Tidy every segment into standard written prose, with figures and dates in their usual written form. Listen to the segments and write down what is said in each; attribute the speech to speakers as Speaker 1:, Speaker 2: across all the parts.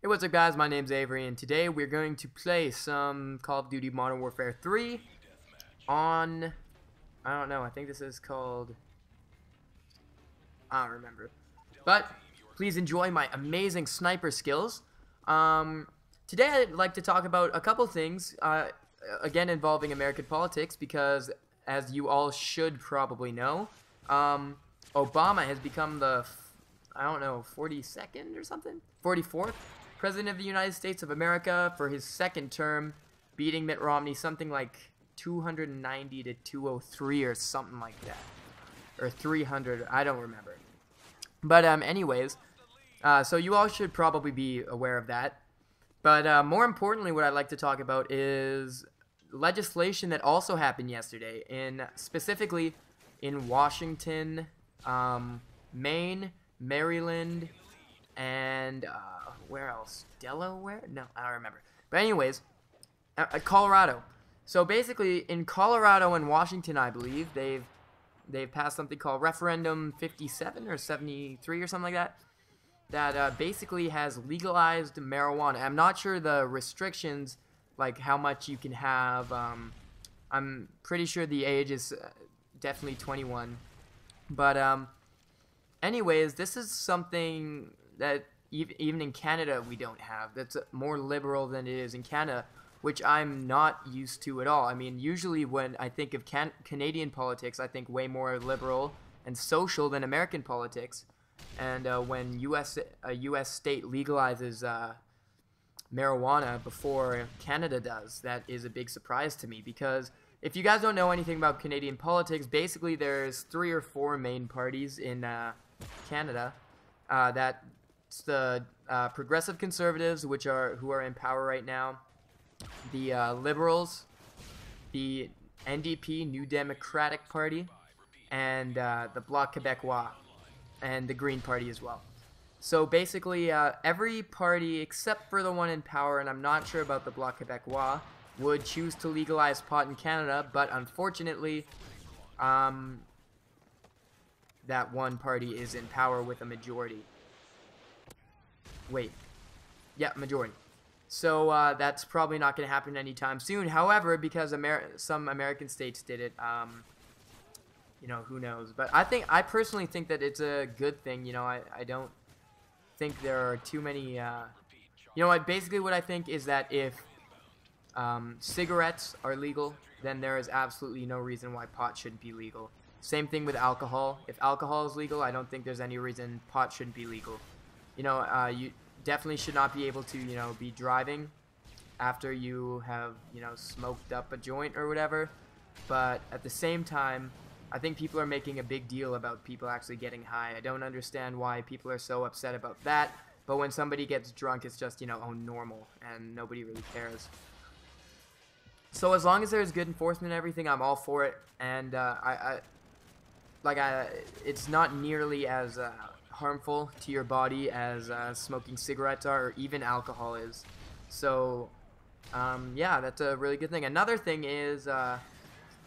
Speaker 1: Hey, what's up guys, my name's Avery, and today we're going to play some Call of Duty Modern Warfare 3 on, I don't know, I think this is called, I don't remember. But, please enjoy my amazing sniper skills. Today I'd like to talk about a couple things, again involving American politics, because as you all should probably know, Obama has become the, I don't know, 42nd or something? 44th? President of the United States of America for his second term, beating Mitt Romney something like 290 to 203 or something like that. Or 300, I don't remember. But anyways, so you all should probably be aware of that. But more importantly, what I'd like to talk about is legislation that also happened yesterday, specifically in Washington, Maine, Maryland, and where else? Delaware? No, I don't remember. But anyways, Colorado. So basically, in Colorado and Washington, I believe they've passed something called Referendum 57 or 73 or something like that. That basically has legalized marijuana. I'm not sure the restrictions, like how much you can have. I'm pretty sure the age is definitely 21. But anyways, this is something that even in Canada we don't have. That's more liberal than it is in Canada, which I'm not used to at all. I mean, usually when I think of Canadian politics, I think way more liberal and social than American politics. And when a U.S. state legalizes marijuana before Canada does, that is a big surprise to me, because if you guys don't know anything about Canadian politics, basically there's 3 or 4 main parties in Canada. That's the Progressive Conservatives, who are in power right now, the Liberals, the NDP, New Democratic Party, and the Bloc Québécois, and the Green Party as well. So basically, every party except for the one in power, and I'm not sure about the Bloc Québécois, would choose to legalize pot in Canada, but unfortunately, that one party is in power with a majority. Wait. Yeah, majority. So that's probably not going to happen anytime soon. However, because some American states did it, you know, who knows. But I personally think that it's a good thing. You know, I don't think there are too many, you know what, basically what I think is that if cigarettes are legal, then there is absolutely no reason why pot shouldn't be legal. Same thing with alcohol. If alcohol is legal, I don't think there's any reason pot shouldn't be legal. You know, you definitely should not be able to, you know, be driving after you have, you know, smoked up a joint or whatever. But at the same time, I think people are making a big deal about people actually getting high. I don't understand why people are so upset about that. But when somebody gets drunk, it's just, you know, oh, normal, and nobody really cares. So as long as there's good enforcement and everything, I'm all for it. And it's not nearly as harmful to your body as smoking cigarettes are, or even alcohol is. So yeah, that's a really good thing. Another thing is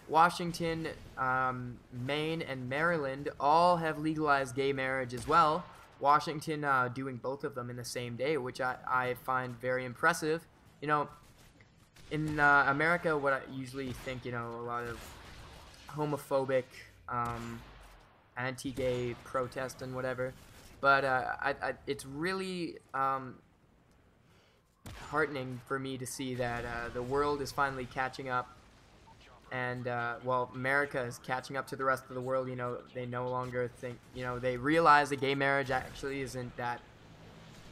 Speaker 1: Washington, Maine, and Maryland all have legalized gay marriage as well. Washington doing both of them in the same day, which I find very impressive. You know, in America, what I usually think, you know, a lot of homophobic, anti-gay protest and whatever, but it's really heartening for me to see that the world is finally catching up, and well, America is catching up to the rest of the world. You know, they no longer think, you know, they realize that gay marriage actually isn't that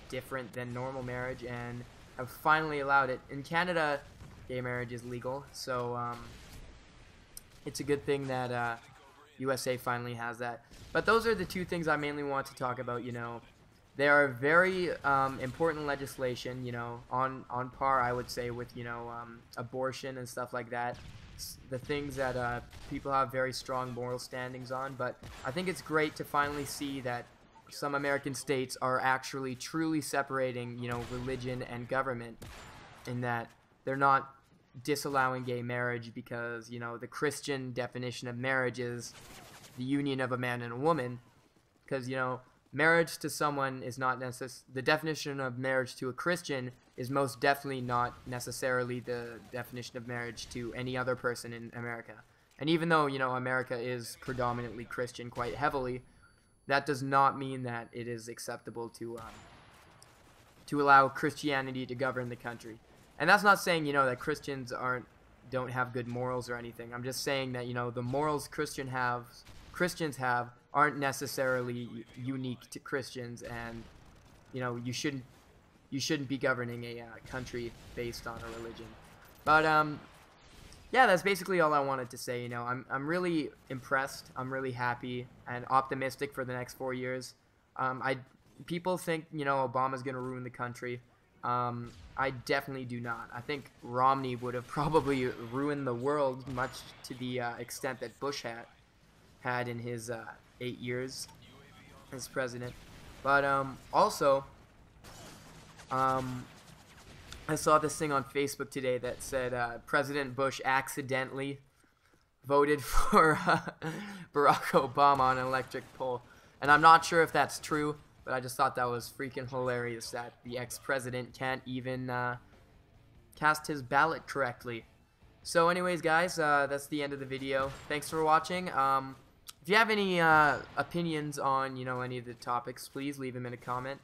Speaker 1: different than normal marriage, and have finally allowed it. In Canada, gay marriage is legal, so it's a good thing that USA finally has that. But those are the two things I mainly want to talk about. You know, they are very important legislation, you know, on par, I would say, with, you know, abortion and stuff like that. The things that people have very strong moral standings on. But I think it's great to finally see that some American states are actually truly separating, you know, religion and government, in that they're not disallowing gay marriage because, you know, the Christian definition of marriage is the union of a man and a woman, because, you know, marriage to someone is not the definition of marriage to a Christian is most definitely not necessarily the definition of marriage to any other person in America. And even though, you know, America is predominantly Christian quite heavily, that does not mean that it is acceptable to allow Christianity to govern the country. And that's not saying, you know, that Christians don't have good morals or anything. I'm just saying that, you know, the morals Christians have aren't necessarily unique to Christians, and, you know, you shouldn't be governing a country based on a religion. But yeah, that's basically all I wanted to say. You know, I'm really impressed. I'm really happy and optimistic for the next 4 years. People think, you know, Obama's gonna ruin the country. I definitely do not. I think Romney would have probably ruined the world, much to the extent that Bush had in his 8 years as president. But also, I saw this thing on Facebook today that said President Bush accidentally voted for Barack Obama on an electric poll. And I'm not sure if that's true, but I just thought that was freaking hilarious that the ex-president can't even cast his ballot correctly. So anyways, guys, that's the end of the video. Thanks for watching. If you have any opinions on, you know, any of the topics, please leave them in a comment.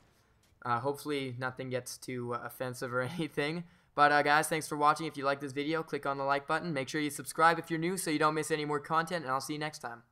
Speaker 1: Hopefully nothing gets too offensive or anything. But guys, thanks for watching. If you like this video, click on the like button. Make sure you subscribe if you're new so you don't miss any more content, and I'll see you next time.